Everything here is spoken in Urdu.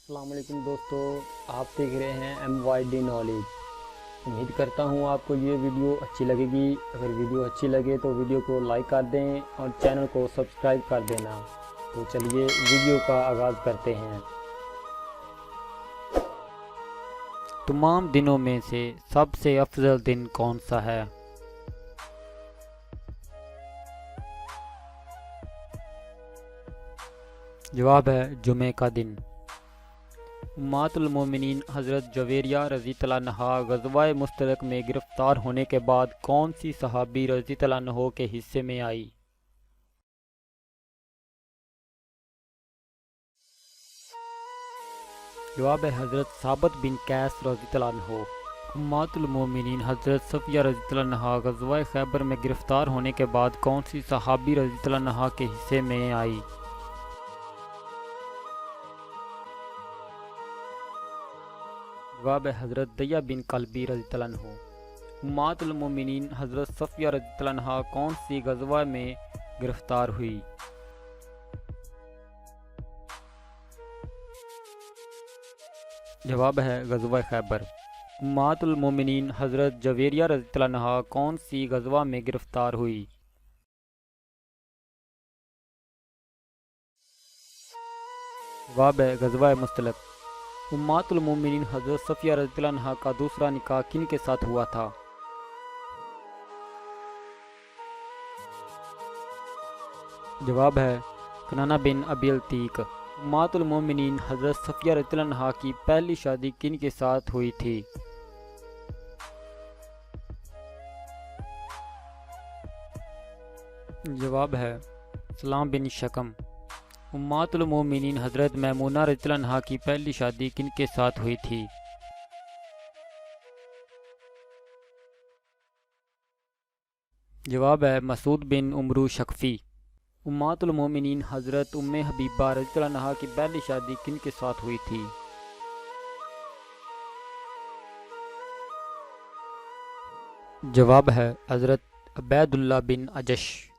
السلام علیکم دوستو، آپ دیکھ رہے ہیں MYD نالج۔ امید کرتا ہوں آپ کو یہ ویڈیو اچھی لگے گی۔ اگر ویڈیو اچھی لگے تو ویڈیو کو لائک کر دیں اور چینل کو سبسکرائب کر دینا۔ تو چلیے ویڈیو کا آغاز کرتے ہیں۔ تمام دنوں میں سے سب سے افضل دن کون سا ہے؟ جواب ہے جمعہ کا دن۔ امہات المومنین حضرت جویریہ رضی اللہ عنہا غزوہ مستلق میں گرفتار ہونے کے بعد کون سی صحابی رضی اللہ عنہ کے حصے میں آئی؟ جواب ہے حضرت ثابت بن قیس رضی اللہ عنہ۔ امہات المومنین حضرت صفیہ رضی اللہ عنہا غزوہ خیبر میں گرفتار ہونے کے بعد کون سی صحابی رضی اللہ عنہا کے حصے میں آئی؟ جواب ہے حضرت دیا بن کلبی رضی اللہ عنہ۔ امہات المومنین حضرت صفیہ رضی اللہ عنہا کون سی غزوہ میں گرفتار ہوئی؟ جواب ہے غزوہ خیبر۔ امہات المومنین حضرت جویریہ رضی اللہ عنہا کون سی غزوہ میں گرفتار ہوئی؟ جواب ہے غزوہ مستلق۔ امہات المومنین حضرت صفیہ رضی اللہ عنہا کا دوسرا نکاح کن کے ساتھ ہوا تھا؟ جواب ہے کنانہ بن ابی التیق۔ امہات المومنین حضرت صفیہ رضی اللہ عنہا کی پہلی شادی کن کے ساتھ ہوئی تھی؟ جواب ہے سلام بن شکم۔ امہات المومنین حضرت میمونہ رضی اللہ عنہا کی پہلی شادی کن کے ساتھ ہوئی تھی؟ جواب ہے مسعود بن عمرو شکفی۔ امہات المومنین حضرت ام حبیبہ رضی اللہ عنہا کی پہلی شادی کن کے ساتھ ہوئی تھی؟ جواب ہے حضرت عبید اللہ بن عجش۔